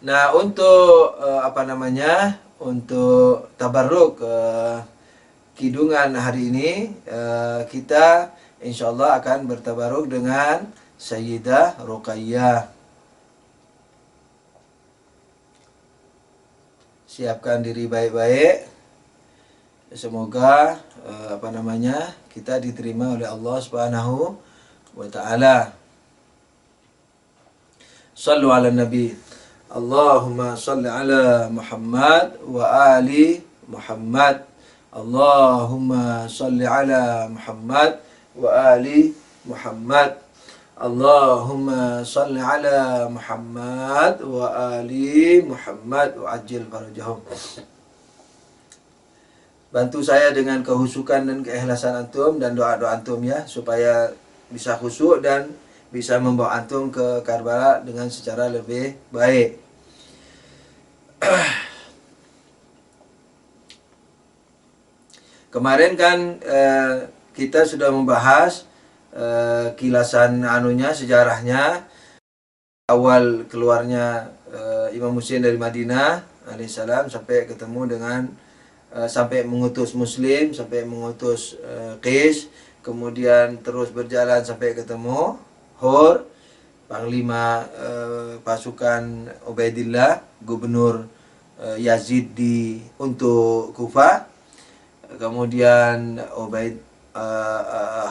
Nah, untuk untuk tabarruk kidungan hari ini, kita insyaallah akan bertabaruk dengan Sayyidah Ruqayyah. Siapkan diri baik-baik. Semoga kita diterima oleh Allah Subhanahu wa taala. Sallu ala Nabi. Allahumma salli ala Muhammad wa ali Muhammad. Allahumma salli ala Muhammad wa ali Muhammad. Allahumma salli ala Muhammad wa ali Muhammad wa ajil farajahum. Bantu saya dengan kehusukan dan keikhlasan antum dan doa-doa antum ya, supaya bisa khusyuk dan bisa membawa antum ke Karbala dengan secara lebih baik. Kemarin kan kita sudah membahas kilasan sejarahnya, awal keluarnya Imam Husain dari Madinah alaihissalam sampai ketemu dengan sampai mengutus Muslim, sampai mengutus Qais, kemudian terus berjalan sampai ketemu Hur, panglima pasukan Ubaidillah, gubernur Yazid untuk Kufah. Kemudian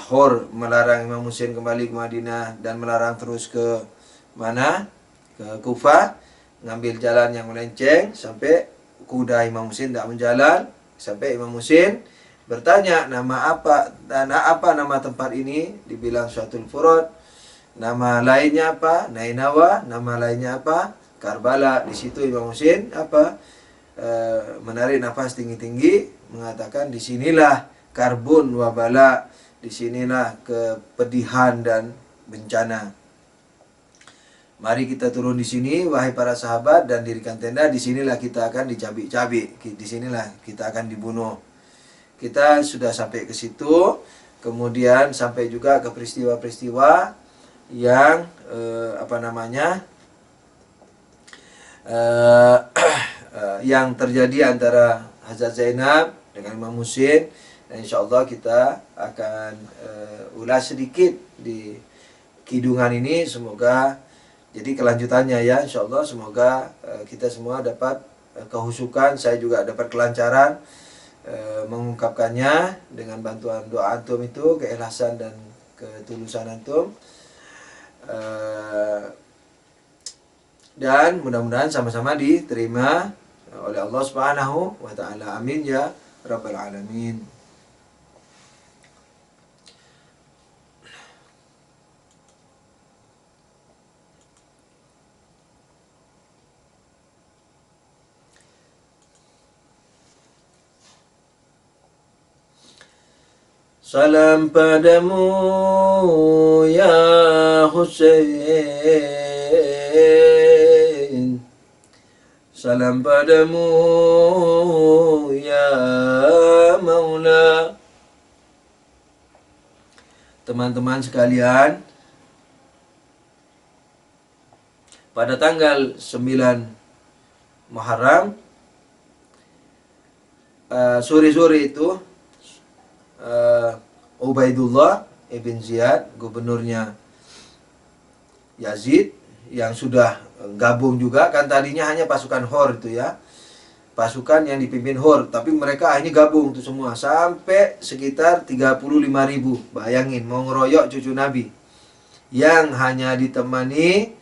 Hur melarang Imam Husain kembali ke Madinah dan melarang terus ke mana? Ke Kufah, ngambil jalan yang melenceng sampai kuda Imam Husain tidak menjalan, sampai Imam Husain bertanya, nama apa nama tempat ini? Dibilang Syatul Furad. Nama lainnya apa? Nainawa. Nama lainnya apa? Karbala. Di situ Imam Husain menarik nafas tinggi-tinggi, mengatakan disinilah karbun wabala, disinilah kepedihan dan bencana. Mari kita turun di sini, wahai para sahabat, dan dirikan tenda. Disinilah kita akan dicabik-cabik, disinilah kita akan dibunuh. Kita sudah sampai ke situ, kemudian sampai juga ke peristiwa-peristiwa yang yang terjadi antara Hazrat Zainab dengan Imam Husain. Dan insyaallah kita akan ulas sedikit di kidungan ini. Semoga jadi kelanjutannya ya, insyaallah. Semoga kita semua dapat kehusukan, saya juga dapat kelancaran mengungkapkannya dengan bantuan doa antum itu, keikhlasan dan ketulusan antum. Dan mudah-mudahan sama-sama diterima oleh Allah Subhanahu wa taala. Amin ya rabbal alamin. Salam padamu ya Husain, salam padamu ya Maula. Teman-teman sekalian, pada tanggal 9 Muharram, sore-sore itu, Ubaidullah ibn Ziyad, gubernurnya Yazid, yang sudah gabung juga, kan tadinya hanya pasukan Hor itu ya, pasukan yang dipimpin Hor, tapi mereka akhirnya gabung itu semua sampai sekitar 35.000. Bayangin, mau ngeroyok cucu Nabi yang hanya ditemani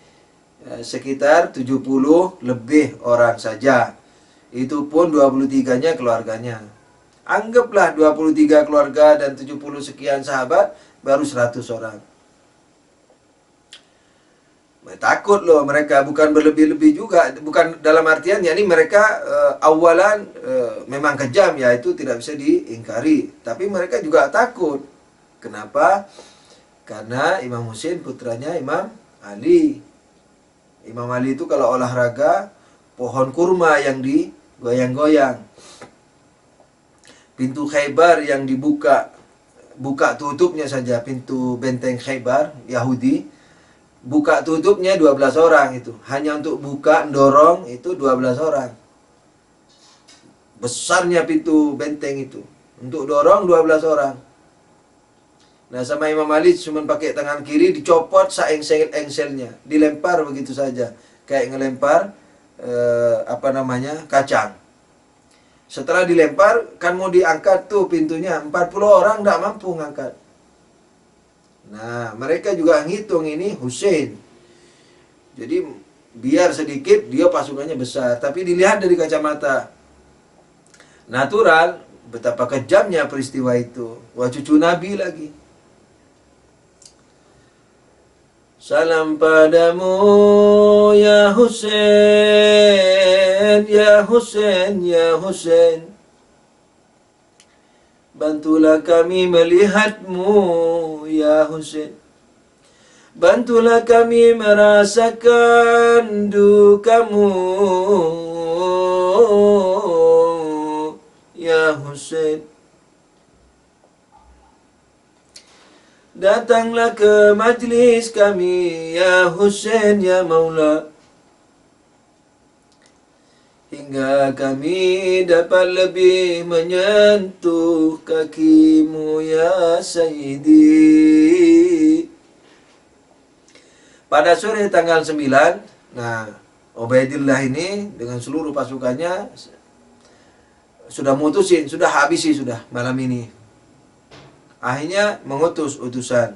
sekitar 70 lebih orang saja. Itu pun 23-nya keluarganya. Anggaplah 23 keluarga dan 70 sekian sahabat, baru 100 orang. Takut loh mereka, bukan berlebih-lebih juga, bukan dalam artian yakni mereka awalan memang kejam ya, itu tidak bisa diingkari, tapi mereka juga takut. Kenapa? Karena Imam Husain putranya Imam Ali. Imam Ali itu kalau olahraga, pohon kurma yang digoyang-goyang, pintu Khaybar yang buka tutupnya saja, pintu benteng Khaybar Yahudi buka tutupnya 12 orang itu. Hanya untuk buka, dorong itu 12 orang. Besarnya pintu benteng itu. Untuk dorong 12 orang. Nah, sama Imam Ali cuma pakai tangan kiri, dicopot engsel-engselnya, dilempar begitu saja. Kayak ngelempar kacang. Setelah dilempar, kan mau diangkat tuh pintunya. 40 orang tidak mampu ngangkat. Nah, mereka juga ngitung ini Hussein. Jadi, biar sedikit, dia pasukannya besar. Tapi dilihat dari kacamata natural, betapa kejamnya peristiwa itu. Wah, cucu Nabi lagi. Salam padamu ya Hussein, ya Hussein, ya Hussein. Bantulah kami melihatmu ya Hussein. Bantulah kami merasakan dukamu ya Hussein. Datanglah ke majlis kami ya Hussein ya Maula, hingga kami dapat lebih menyentuh kakimu ya Sayyidi. Pada sore tanggal 9, nah Ubaidillah ini dengan seluruh pasukannya sudah mutusin, sudah habisi sudah malam ini. Akhirnya mengutus utusan.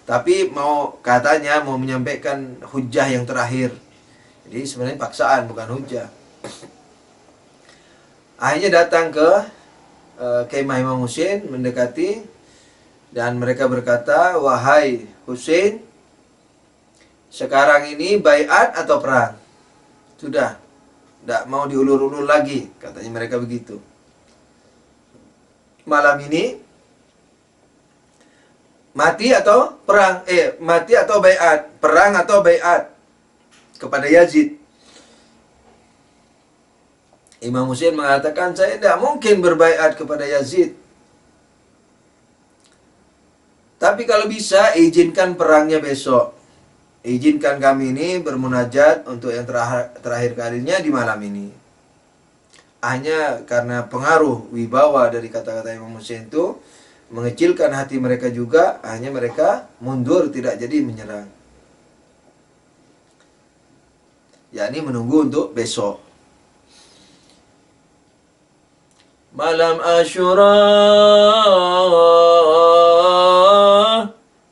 Tapi katanya mau menyampaikan hujah yang terakhir. Jadi sebenarnya paksaan, bukan hujah. Akhirnya datang ke kemah Imam Hussein, mendekati, dan mereka berkata, wahai Hussein, sekarang ini baiat atau perang? Sudah, tidak mau diulur-ulur lagi, katanya mereka begitu. Malam ini mati atau perang? Mati atau baiat? Perang atau baiat kepada Yazid? Imam Hussein mengatakan, saya tidak mungkin berbaiat kepada Yazid. Tapi kalau bisa, izinkan perangnya besok. Izinkan kami ini bermunajat untuk yang terakhir kalinya di malam ini. Hanya karena pengaruh wibawa dari kata-kata Imam Hussein itu, mengecilkan hati mereka juga, hanya mereka mundur, tidak jadi menyerang. Yakni menunggu untuk besok. Malam Asyura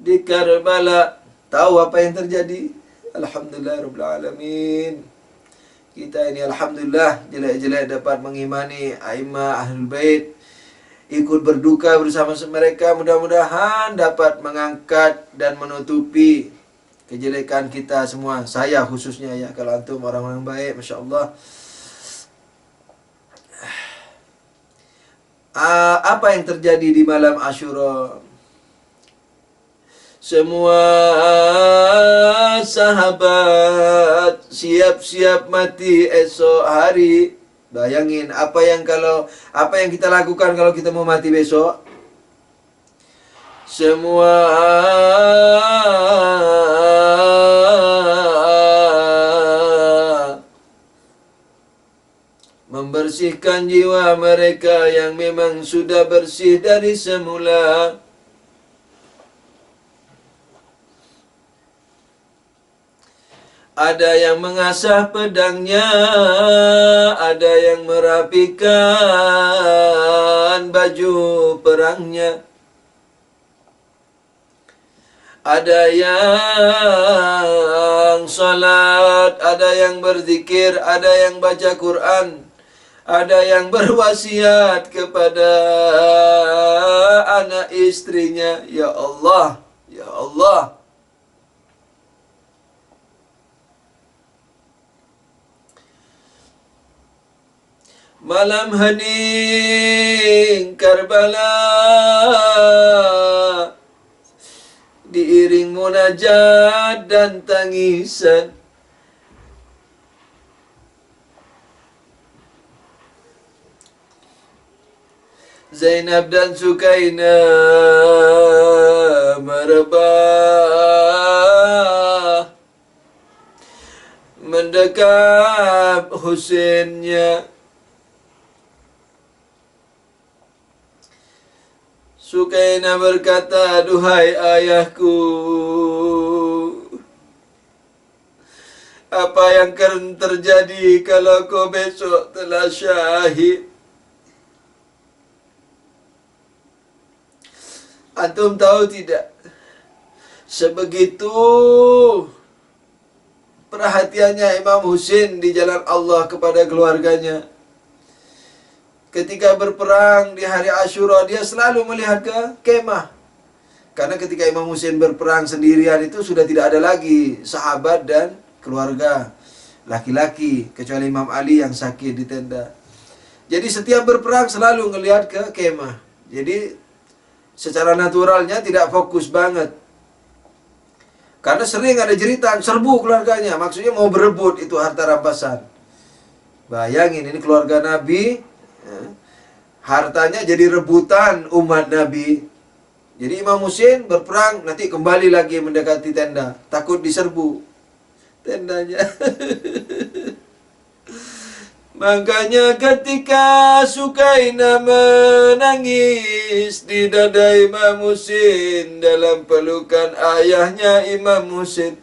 di Karbala. Tahu apa yang terjadi? Alhamdulillahirrahmanirrahim. Kita ini alhamdulillah jelek-jelek dapat mengimani a'immah Ahlul Bait, ikut berduka bersama mereka. Mudah-mudahan dapat mengangkat dan menutupi kejelekan kita semua. Saya khususnya ya, kalau antum orang-orang baik, Masya Allah. Apa yang terjadi di malam Asyura? Semua sahabat siap-siap mati esok hari. Bayangin apa yang kita lakukan kalau kita mau mati besok. Semua membersihkan jiwa mereka yang memang sudah bersih dari semula. Ada yang mengasah pedangnya, ada yang merapikan baju perangnya, ada yang salat, ada yang berzikir, ada yang baca Quran, ada yang berwasiat kepada anak istrinya. Ya Allah, ya Allah. Malam hening Karbala, diiring munajat dan tangisan. Zainab dan Sukaina merebah mendekap Husainnya. Sukaina berkata, "Duhai ayahku, apa yang akan terjadi kalau kau besok telah syahid? Antum tahu tidak, sebegitu perhatiannya Imam Husain di jalan Allah kepada keluarganya. Ketika berperang di hari Asyura, dia selalu melihat ke kemah. Karena ketika Imam Husain berperang sendirian itu sudah tidak ada lagi sahabat dan keluarga laki-laki, kecuali Imam Ali yang sakit di tenda. Jadi setiap berperang selalu melihat ke kemah. Jadi secara naturalnya tidak fokus banget. Karena sering ada jeritan, serbu keluarganya. Maksudnya mau berebut itu harta rampasan. Bayangin, ini keluarga Nabi, hartanya jadi rebutan umat Nabi. Jadi Imam Husain berperang, nanti kembali lagi mendekati tenda. Takut diserbu tendanya. Makanya ketika Sukaina menangis di dada Imam Husain dalam pelukan ayahnya Imam Husain,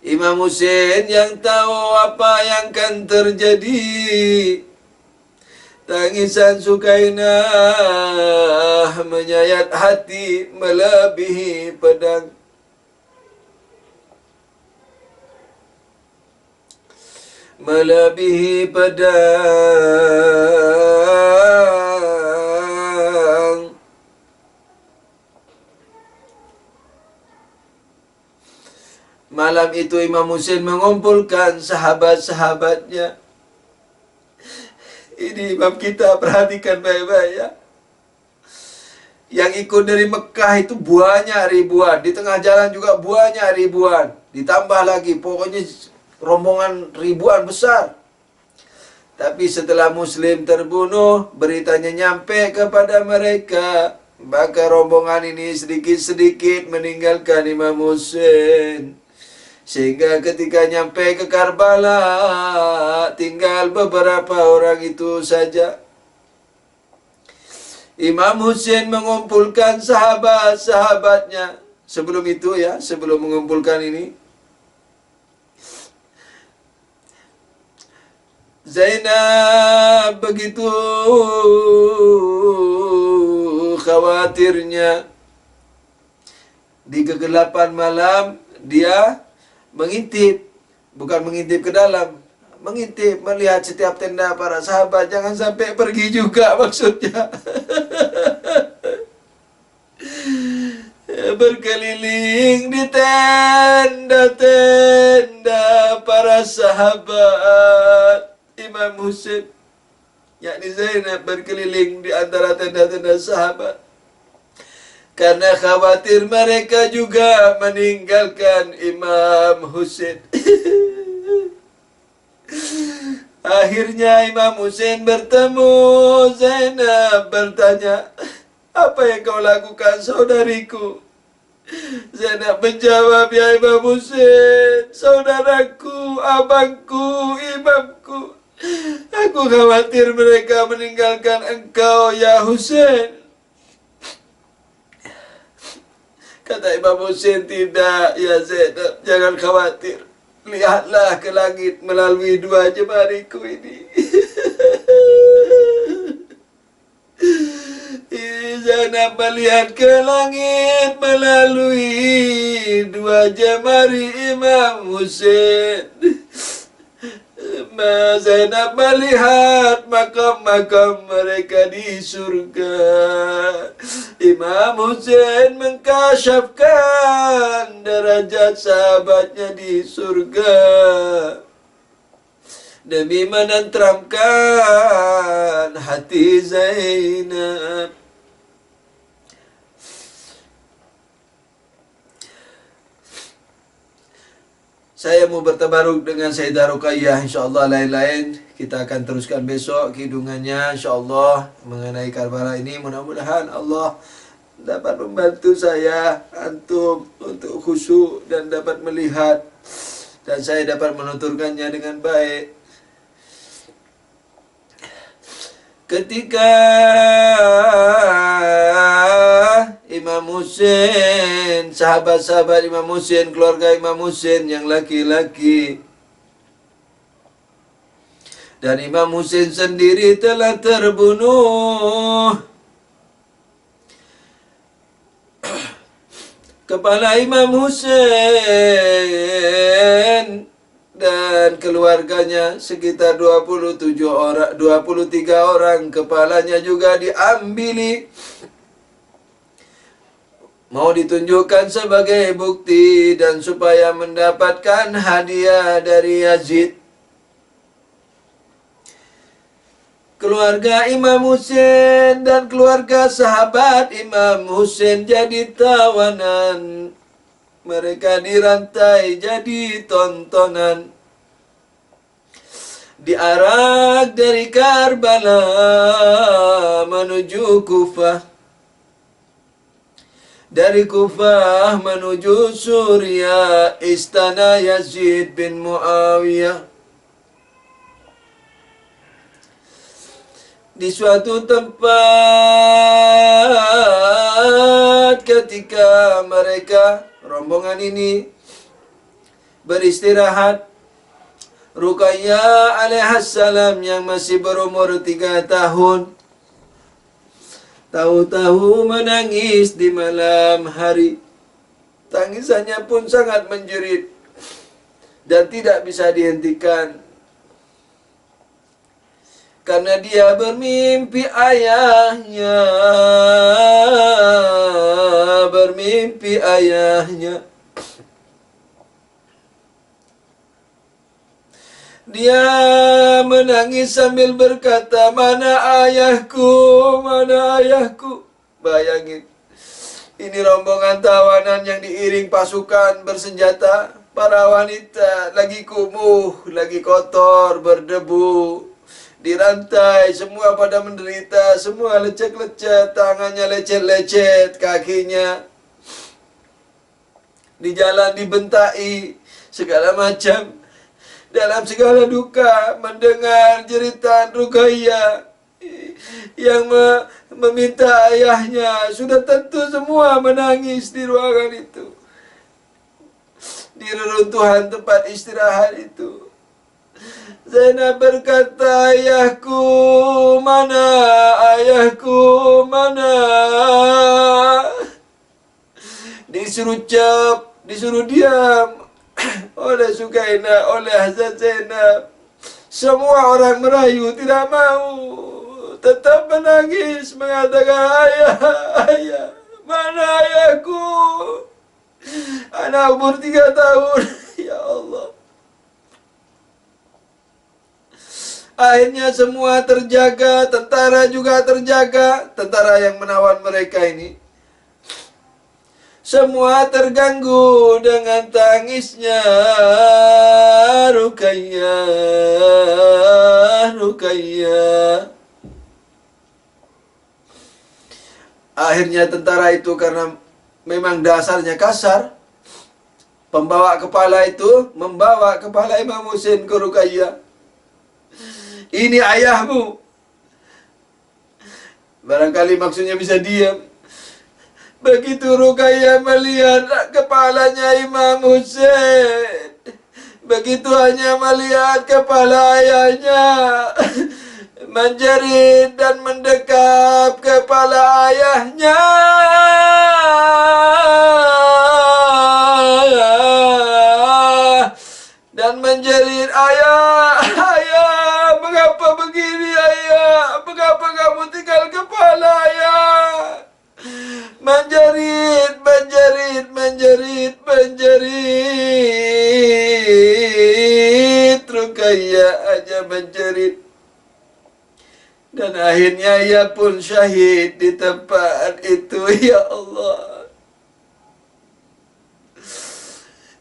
Imam Husain yang tahu apa yang akan terjadi, tangisan Sukaina menyayat hati melebihi pedang. Melebihi pedang. Malam itu Imam Husain mengumpulkan sahabat-sahabatnya. Ini imam kita, perhatikan baik-baik ya. Yang ikut dari Mekah itu buahnya ribuan. Di tengah jalan juga buahnya ribuan. Ditambah lagi, pokoknya rombongan ribuan besar. Tapi setelah Muslim terbunuh, beritanya nyampe kepada mereka. Maka rombongan ini sedikit-sedikit meninggalkan Imam Husain. Sehingga ketika nyampe ke Karbala, tinggal beberapa orang itu saja. Imam Husain mengumpulkan sahabat-sahabatnya. Sebelum itu ya, sebelum mengumpulkan ini, Zainab begitu khawatirnya. Di kegelapan malam dia mengintip, bukan mengintip ke dalam, mengintip, melihat setiap tenda para sahabat, jangan sampai pergi juga maksudnya. Berkeliling di tenda-tenda para sahabat Imam Husain, yakni Zainab, berkeliling di antara tenda-tenda sahabat karena khawatir mereka juga meninggalkan Imam Husain. Akhirnya Imam Husain bertemu Zainab, bertanya, "Apa yang kau lakukan, saudariku?" Zainab menjawab, "Ya Imam Husain, saudaraku, abangku, imamku, aku khawatir mereka meninggalkan engkau, ya Husain." Kata Imam Husain, "Tidak, ya Zainab, jangan khawatir. Lihatlah ke langit melalui dua jemariku ini." Zainab melihat ke langit melalui dua jemari Imam Husain. Zainab melihat makam-makam mereka di surga. Imam Husain mengkasyafkan derajat sahabatnya di surga demi menenteramkan hati Zainab. Saya mau bertabaruk dengan Sayyidah Ruqayyah. InsyaAllah lain-lain kita akan teruskan besok kidungannya InsyaAllah mengenai Karbala ini. Mudah-mudahan Allah dapat membantu saya, antum, untuk khusyuk dan dapat melihat, dan saya dapat menuturkannya dengan baik. Ketika Imam Husain, sahabat-sahabat Imam Husain, keluarga Imam Husain yang laki-laki, dan Imam Husain sendiri telah terbunuh, kepala Imam Husain dan keluarganya sekitar 23 orang kepalanya juga diambili, mau ditunjukkan sebagai bukti dan supaya mendapatkan hadiah dari Yazid. Keluarga Imam Husain dan keluarga sahabat Imam Husain jadi tawanan. Mereka dirantai jadi tontonan. Diarak dari Karbala menuju Kufah. Dari Kufah menuju Suriah, istana Yazid bin Muawiyah. Di suatu tempat ketika mereka, rombongan ini, beristirahat, Ruqayyah alaihissalam yang masih berumur 3 tahun tahu-tahu menangis di malam hari. Tangisannya pun sangat menjerit dan tidak bisa dihentikan, karena dia bermimpi ayahnya, bermimpi ayahnya. Dia menangis sambil berkata, "Mana ayahku? Mana ayahku?" Bayangin, ini rombongan tawanan yang diiring pasukan bersenjata. Para wanita lagi kumuh, lagi kotor, berdebu, dirantai, semua pada menderita, semua lecet-lecet, tangannya lecet-lecet, kakinya di jalan dibentai, segala macam. Dalam segala duka mendengar jeritan Ruqayyah yang meminta ayahnya, sudah tentu semua menangis di ruangan itu, di reruntuhan tempat istirahat itu. Zainab berkata, "Ayahku mana? Ayahku mana?" Disuruh cap, disuruh diam oleh Sukaina, oleh Hazrat Zainab. Semua orang merayu, tidak mau, tetap menangis, mengatakan, "Ayah, ayah, mana ayahku? Anak umur 3 tahun." Ya Allah. Akhirnya semua terjaga, tentara juga terjaga, tentara yang menawan mereka ini. Semua terganggu dengan tangisnya Ruqayyah, Ruqayyah. Akhirnya tentara itu, karena memang dasarnya kasar, pembawa kepala itu membawa kepala Imam Husain ke Ruqayyah. "Ini ayahmu." Barangkali maksudnya bisa diam. Begitu Ruqayyah melihat kepalanya Imam Husain, begitu hanya melihat kepala ayahnya, menjerit dan mendekap kepala ayahnya. Dan menjerit, "Ayah, ayah, mengapa begini ayah? Mengapa kamu tinggal kepala ayah?" Menjerit, menjerit, menjerit, menjerit. Ruqayyah aja menjerit. Dan akhirnya ia pun syahid di tempat itu. Ya Allah.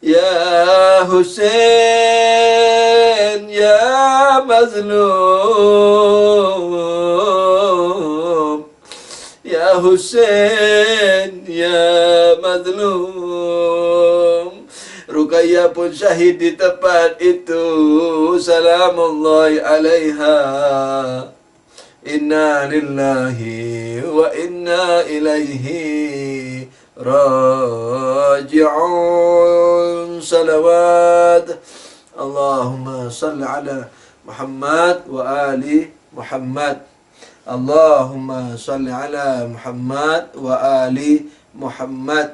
Ya Hussein ya mazlum, ya Hussein ya mazlum. Ruqayyah pun syahid di tempat itu, salamullahi alaiha. Inna lillahi wa inna ilaihi raji'un. Salawat Allahumma salli ala Muhammad wa ali Muhammad. Allahumma salli ala Muhammad wa ali Muhammad.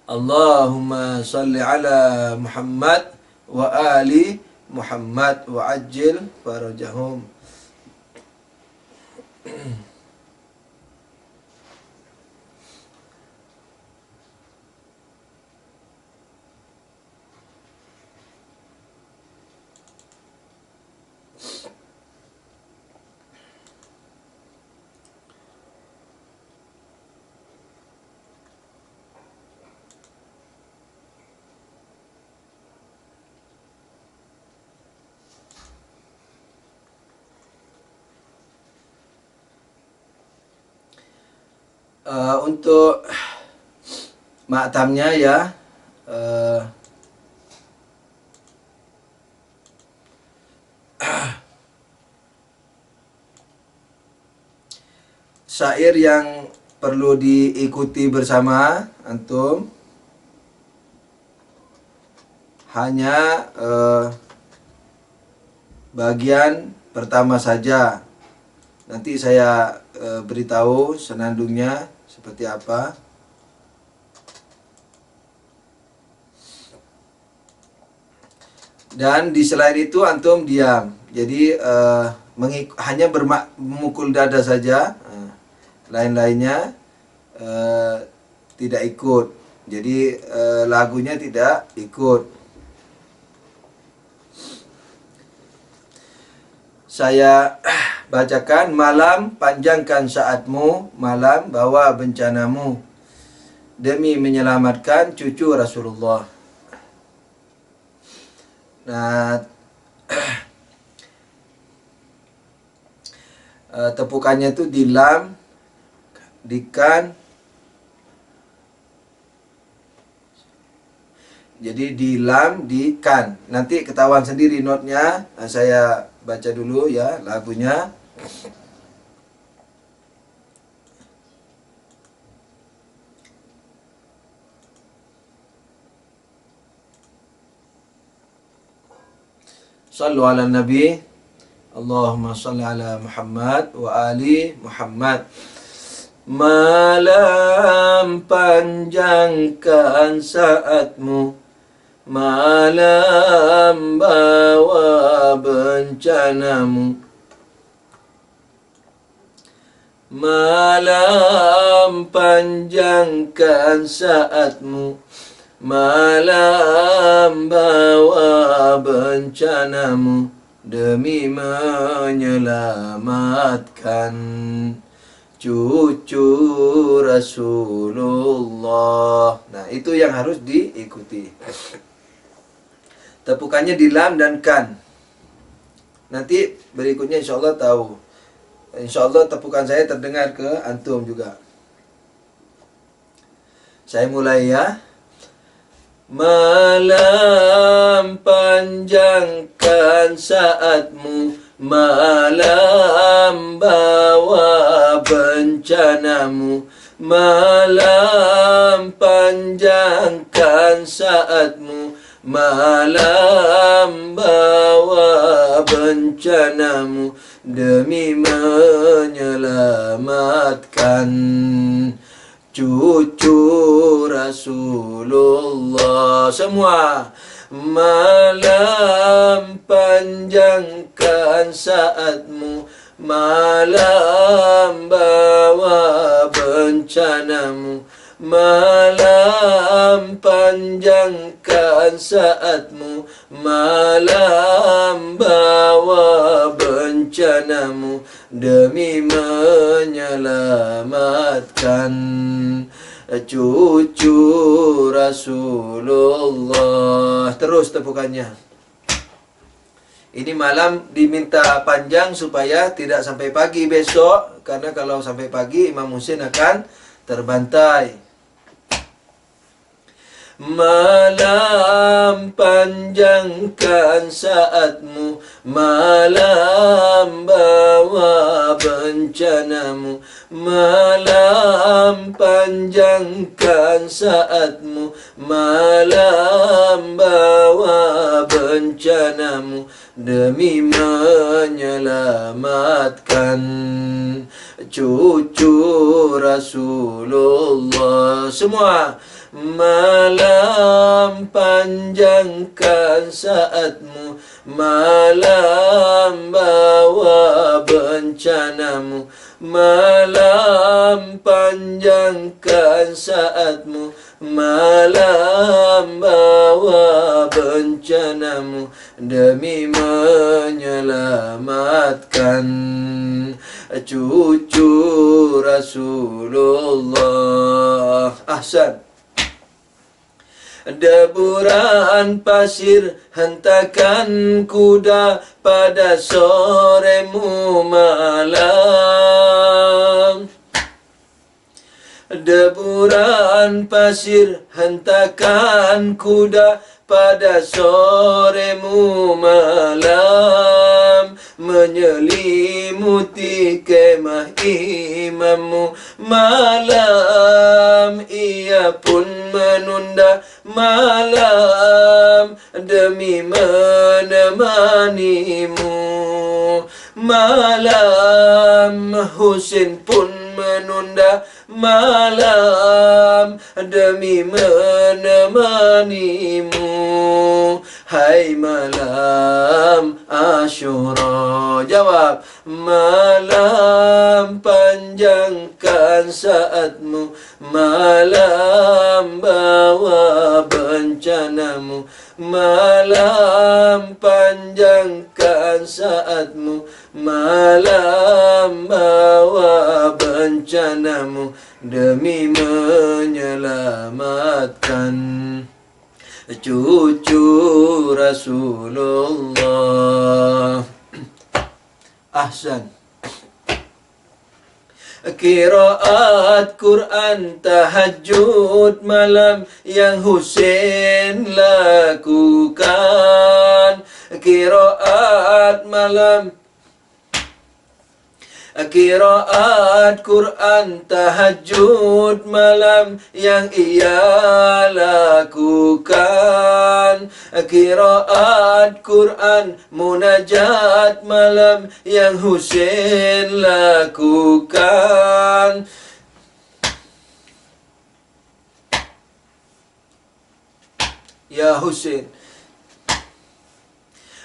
Allahumma salli ala Muhammad wa ali Muhammad wa ajil farajahum. Untuk maktamnya ya, syair yang perlu diikuti bersama antum hanya bagian pertama saja. Nanti saya beritahu senandungnya seperti apa. Dan di selain itu antum diam. Jadi hanya memukul dada saja. Lain-lainnya tidak ikut. Jadi lagunya tidak ikut. Saya bacakan, malam panjangkan saatmu, malam bawa bencanamu, demi menyelamatkan cucu Rasulullah. Nah, tepukannya itu di lam, di kan. Jadi di lam, di kan. Nanti ketahuan sendiri notnya. Saya baca dulu ya lagunya. Sallu ala Nabi. Allahumma salli ala Muhammad wa ali Muhammad. Malam panjangkan saatmu, malam bawa bencanamu, malam panjangkan saatmu, malam bawa bencanamu, demi menyelamatkan cucu Rasulullah. Nah, itu yang harus diikuti. Tepukannya di lam dan kan. Nanti berikutnya insya Allah tahu. Insya Allah tepukan saya terdengar ke antum juga. Saya mulai ya. Malam panjangkan saatmu, malam bawa bencanamu, malam panjangkan saatmu, malam bawa bencanamu, demi menyelamatkan cucu Rasulullah. Semua. Malam panjangkan saatmu, malam bawa bencanamu, malam panjangkan saatmu, malam bawa bencanamu, demi menyelamatkan cucu Rasulullah. Terus tepukannya. Ini malam diminta panjang supaya tidak sampai pagi besok, karena kalau sampai pagi Imam Husain akan terbantai. Malam panjangkan saatmu, malam bawa bencanamu. Malam panjangkan saatmu, malam bawa bencanamu. Demi menyelamatkan cucu Rasulullah. Semua. Malam panjangkan saatmu, malam bawa bencanamu. Malam panjangkan saatmu, malam bawa bencanamu. Demi menyelamatkan cucu Rasulullah. Ahsan. Deburan pasir hentakan kuda pada soremu malam. Deburan pasir hentakan kuda pada soremu malam. Menyelimuti kemah imammu malam. Ia pun menunda malam demi menemanimu. Malam Husain pun menunda malam demi menemanimu. Hai malam Asyura. Jawab. Malam panjangkan saatmu, malam bawa bencanamu. Malam panjangkan saatmu, malam bawa bencanamu. Demi menyelamatkan cucu Rasulullah. Ahsan. Qiraat Quran tahajud malam yang Husain lakukan. Qiraat malam, qiraat Quran tahajud malam yang ia lakukan. Qiraat Quran munajat malam yang Husain lakukan. Ya Husain.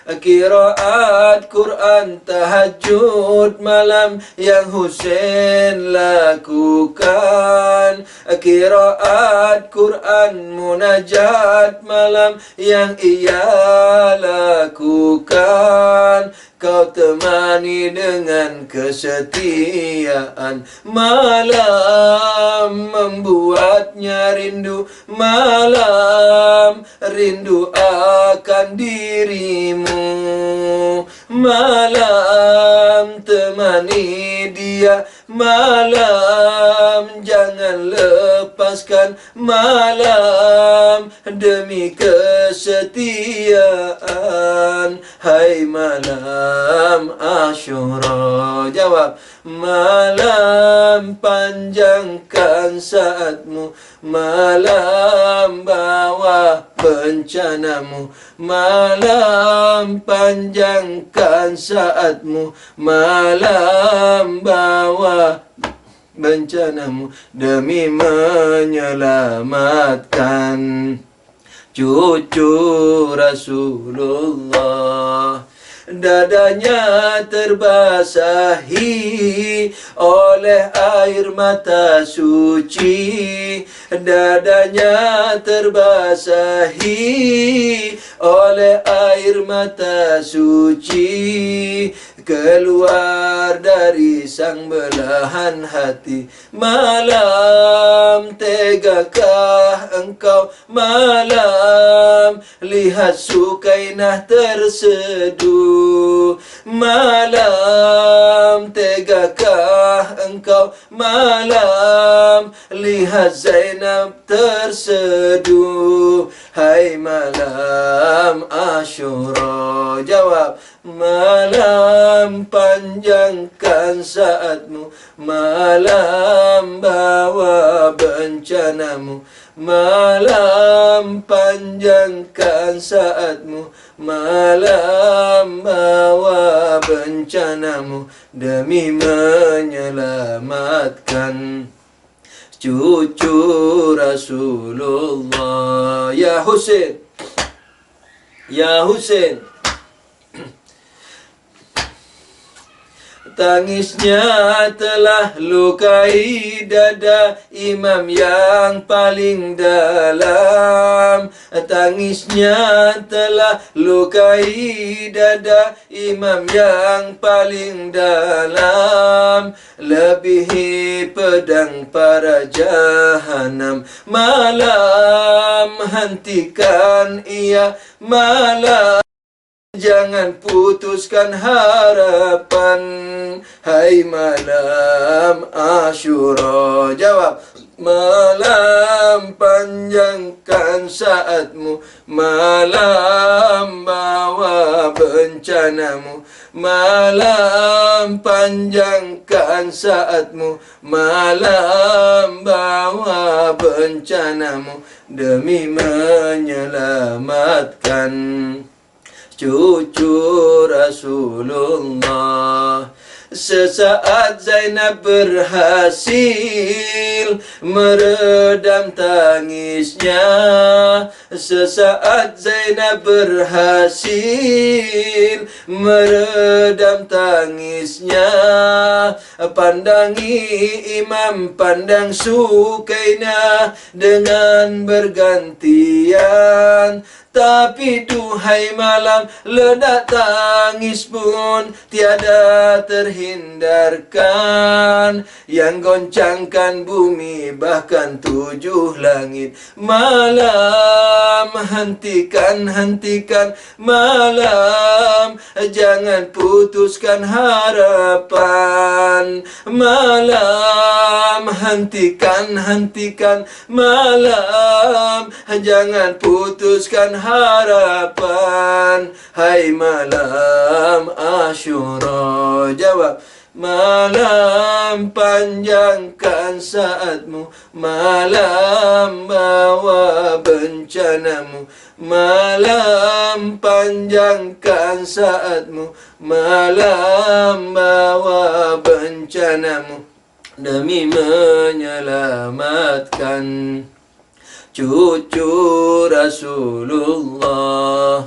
Qiraat Quran tahajud malam yang Husain lakukan. Qiraat Quran munajat malam yang ia lakukan. Kau temani dengan kesetiaan. Malam membuatnya rindu. Malam rindu akan dirimu. Malam temani dia. Malam jangan lepaskan. Malam demi kesetiaan. Hai malam Asyura. Jawab. Malam panjangkan saatmu, malam bawa bencanamu. Malam panjangkan saatmu, malam bawa bencanamu. Demi menyelamatkan cucu Rasulullah. Dadanya terbasahi oleh air mata suci. Dadanya terbasahi oleh air mata suci. keluar dari sang belahan hati. Malam, tegakah engkau malam, lihat Sukainah terseduh. Malam, tegakah engkau malam, lihat Zainab terseduh. Hai malam Asyura, jawab. Malam, panjangkan saatmu, malam bawa bencanamu. Malam, panjangkan saatmu, malam bawa bencanamu, demi menyelamatkan cucu Rasulullah. Ya Husain, ya Husain. Tangisnya telah lukai dada imam yang paling dalam. Tangisnya telah lukai dada imam yang paling dalam. Lebihi pedang para jahanam. Malam, hentikan ia malam, jangan putuskan harapan. Hai malam Asyura, jawab. Malam, panjangkan saatmu, malam bawa bencanamu. Malam, panjangkan saatmu, malam bawa bencanamu, demi menyelamatkan cucu Rasulullah. Sesaat Zainab berhasil meredam tangisnya. Sesaat Zainab berhasil meredam tangisnya. Pandangi imam, pandang Sukainah dengan bergantian. Tapi duhai malam, ledak tangis pun tiada terhindarkan, yang goncangkan bumi bahkan 7 langit. Malam, hentikan, hentikan malam, jangan putuskan harapan. Malam, hentikan, hentikan malam, jangan putuskan harapan. Hai malam Asyura, jawab. Malam, panjangkan saatmu, malam bawa bencanamu. Malam, panjangkan saatmu, malam bawa bencanamu, demi menyelamatkan cucu Rasulullah.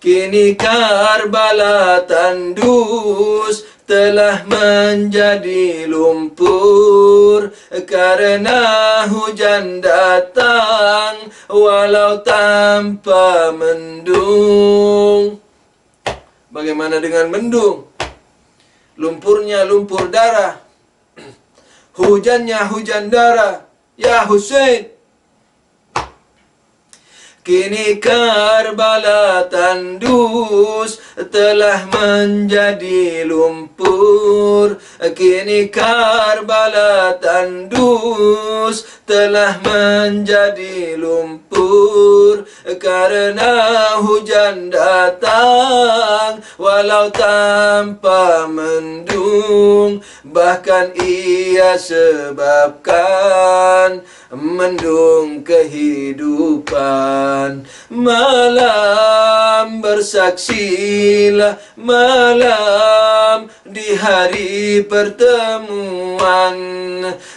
Kini Karbala tandus, telah menjadi lumpur, karena hujan datang walau tanpa mendung. Bagaimana dengan mendung? Lumpurnya lumpur darah, hujannya hujan darah. Ya Husain, kini Karbala tandus, telah menjadi lumpur. Kini Karbala tandus, telah menjadi lumpur, karena hujan datang walau tanpa mendung. Bahkan ia sebabkan mendung kehidupan. Malam, bersaksilah malam di hari pertemuan.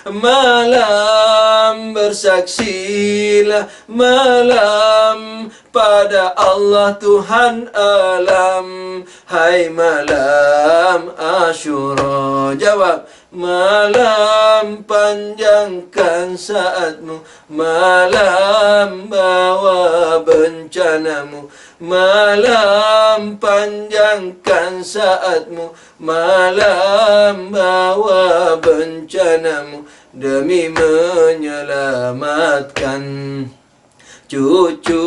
Malam, bersaksilah malam pada Allah Tuhan alam. Hai malam Asyura, jawab. Malam panjangkan saatmu, malam bawa bencanamu. Malam panjangkan saatmu, malam bawa bencanamu. Demi menyelamatkan cucu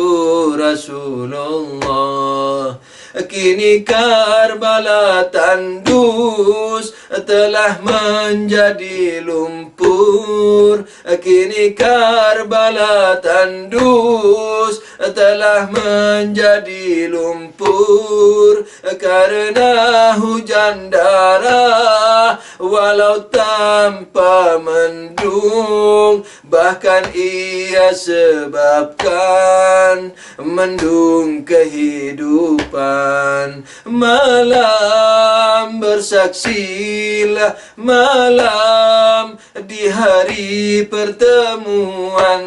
Rasulullah. Kini Karbala tandus telah menjadi lumpur. Kini Karbala tandus telah menjadi lumpur karena hujan darah, walau tanpa mendung. Bahkan ia sebabkan mendung kehidupan. Malam bersaksilah, malam di hari pertemuan.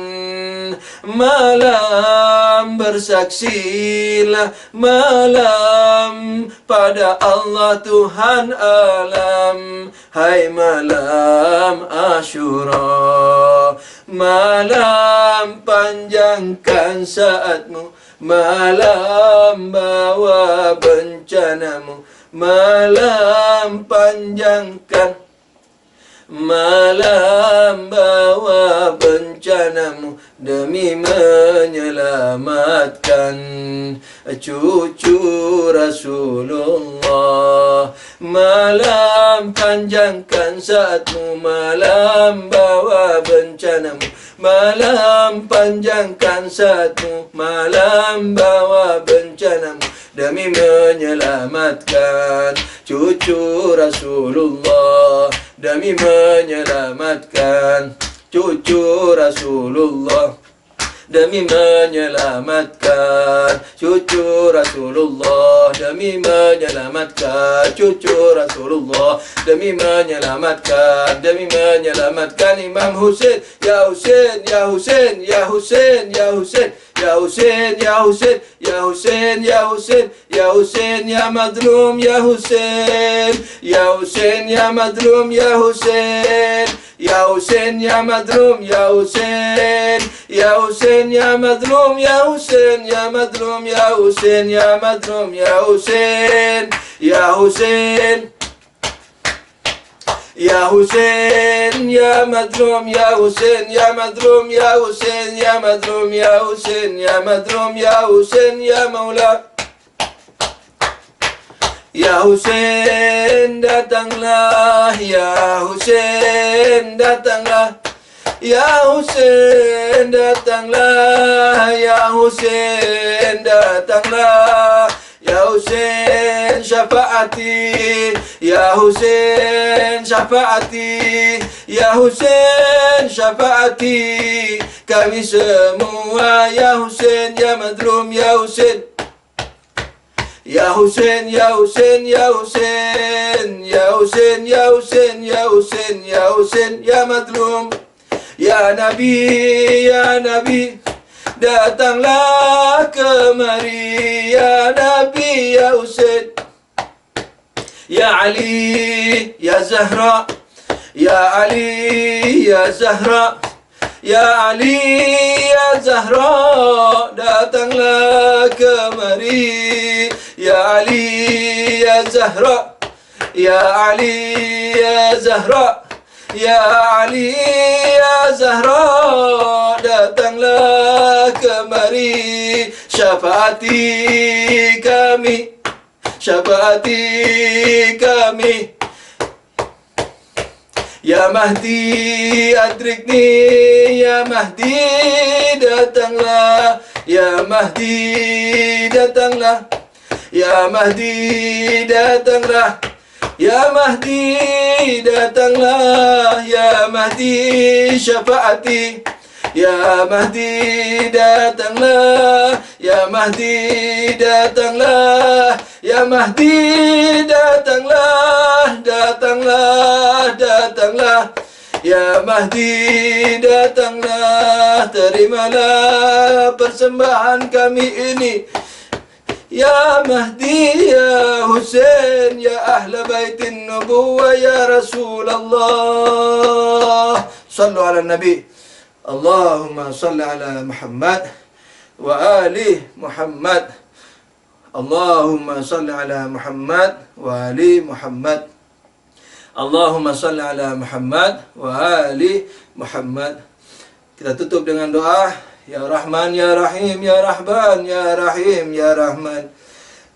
Malam bersaksilah, malam pada Allah Tuhan alam. Hai malam Asyura, malam panjangkan saatmu, malam bawa bencanamu. Malam panjangkan, malam bawa bencanamu. Demi menyelamatkan cucu Rasulullah. Malam panjangkan saatmu, malam bawa bencanamu. Malam panjangkan saatmu, malam bawa bencanamu. Demi menyelamatkan cucu Rasulullah. Demi menyelamatkan cucu Rasulullah. Demi menyelamatkan cucu Rasulullah. Demi menyelamatkan cucu Rasulullah. Demi menyelamatkan, demi menyelamatkan Imam Husain. Ya Husain, ya Husain, ya Husain, ya Husain. Ya Husain, ya Husain, ya Husain, ya Husain, ya Husain, ya Madlum, ya Husain. Ya Husain, ya Madlum, ya Husain. Ya Husain, ya Madlum, ya Husain. Ya Husain, ya Madlum, ya Husain. Ya Madlum, ya Husain, ya Madlum, ya Husain. Ya Husain, ya Husain, ya Madlum, ya Husain, ya Madlum, ya Husain, ya Madlum, ya Husain, ya Madlum, ya Husain, ya Maula. Ya Husain datanglah, ya Husain datanglah. Ya Husain datanglah, ya Husain datanglah. Ya Husain syafaati, ya Husain syafaati, ya Husain syafaati kami semua. Ya Husain, ya Madlum, ya Husain. Ya Husain, ya Husain, ya Husain. Ya Husain, ya Husain, ya Husain, ya Husain, ya Madlum. Ya Nabi, ya Nabi, datanglah kemari. Ya Nabi, ya Husain. Ya Ali, ya Zahra. Ya Ali, ya Zahra. Ya Ali, ya Zahra, datanglah kemari. Ya Ali, ya Zahra. Ya Ali, ya Zahra. Ya Ali, ya Zahra, datanglah kemari. Syafaati kami, syafaati kami. Ya Mahdi adrikni, ya Mahdi datanglah. Ya Mahdi datanglah. Ya Mahdi datanglah. Ya Mahdi datanglah. Ya Mahdi syafaati. Ya Mahdi datanglah. Ya Mahdi datanglah. Ya Mahdi datanglah. Datanglah, datanglah. Ya Mahdi datanglah, terimalah persembahan kami ini. Ya Mahdi, ya Husain, ya Ahla Baitin Nubuwah, ya Rasulullah. Sallu ala Nabi. Allahumma salli ala Muhammad wa ali Muhammad. Allahumma salli ala Muhammad wa ali Muhammad. Allahumma salli ala Muhammad wa ali Muhammad. Kita tutup dengan doa. Ya Rahman, Ya Rahim, Ya Rahman, Ya Rahim, Ya Rahman.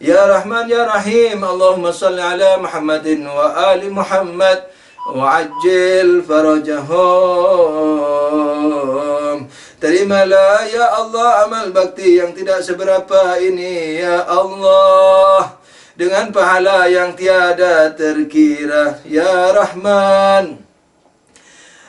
Ya Rahman, Ya Rahim. Allahumma salli ala Muhammadin wa ali Muhammad. Wa ajil farajahum. Terimalah ya Allah amal bakti yang tidak seberapa ini ya Allah, dengan pahala yang tiada terkira. Ya Rahman,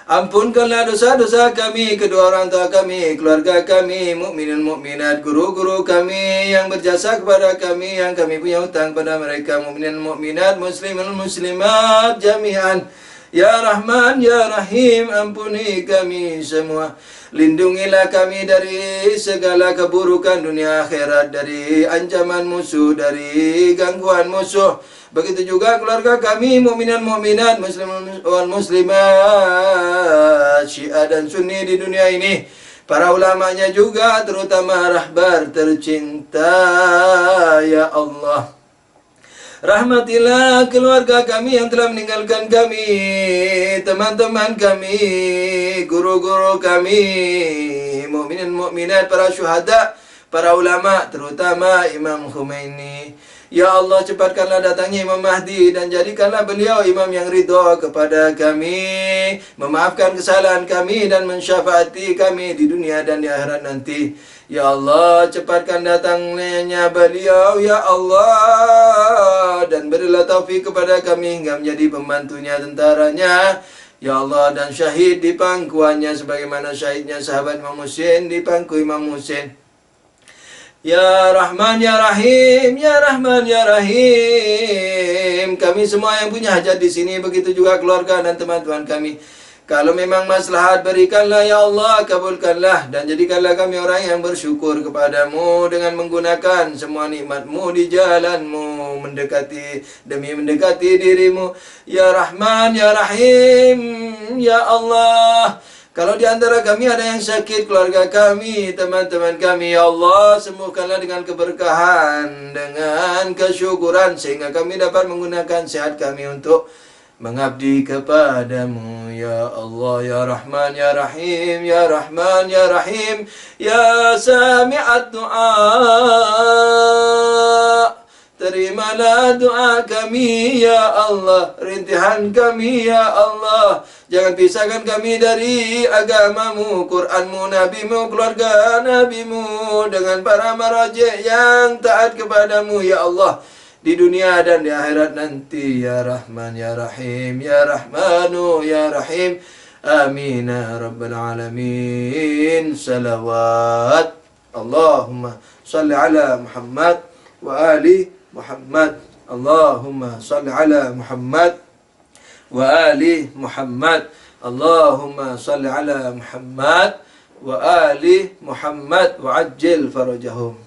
ampunkanlah dosa-dosa kami, kedua orang tua kami, keluarga kami, mukminin mukminat, guru-guru kami yang berjasa kepada kami, yang kami punya hutang pada mereka, mukminin mukminat, muslimin muslimat jami'an. Ya Rahman, Ya Rahim, ampuni kami semua. Lindungilah kami dari segala keburukan dunia akhirat, dari ancaman musuh, dari gangguan musuh. Begitu juga keluarga kami, mukminin mukminat, muslimin wal muslimat, Syiah dan Sunni di dunia ini. Para ulamanya juga, terutama rahbar tercinta ya Allah. Rahmatilah keluarga kami yang telah meninggalkan kami, teman-teman kami, guru-guru kami, mukminin mukminat, para syuhada, para ulama, terutama Imam Khomeini. Ya Allah, cepatkanlah datangnya Imam Mahdi dan jadikanlah beliau imam yang ridha kepada kami, memaafkan kesalahan kami dan mensyafaati kami di dunia dan di akhirat nanti. Ya Allah, cepatkan datangnya beliau ya Allah, dan berilah taufik kepada kami hingga menjadi pembantunya, tentaranya ya Allah, dan syahid di pangkuannya sebagaimana syahidnya sahabat Imam Husain di pangku Imam Husain. Ya Rahman, Ya Rahim, Ya Rahman, Ya Rahim. Kami semua yang punya hajat di sini, begitu juga keluarga dan teman-teman kami. Kalau memang maslahat, berikanlah ya Allah, kabulkanlah, dan jadikanlah kami orang yang bersyukur kepadamu dengan menggunakan semua nikmatmu di jalanmu, demi mendekati dirimu. Ya Rahman, Ya Rahim, Ya Allah. Kalau di antara kami ada yang sakit, keluarga kami, teman-teman kami, ya Allah, sembuhkanlah dengan keberkahan, dengan kesyukuran, sehingga kami dapat menggunakan sehat kami untuk mengabdi kepadamu. Ya Allah, Ya Rahman, Ya Rahim, Ya Rahman, Ya Rahim, Ya Sami'at Du'a. Terimalah doa kami ya Allah, rintihan kami ya Allah. Jangan pisahkan kami dari agamamu, Qur'anmu, nabimu, keluarga nabimu, dengan para maraji' yang taat kepadamu ya Allah, di dunia dan di akhirat nanti. Ya Rahman, Ya Rahim, Ya Rahmanu, Ya Rahim. Amin ya Rabbal Alamin. Salawat. Allahumma salli ala Muhammad wa ali Muhammad. Allahumma salli ala Muhammad wa ali Muhammad. Allahumma salli ala Muhammad wa ali Muhammad wa ajil farajahum.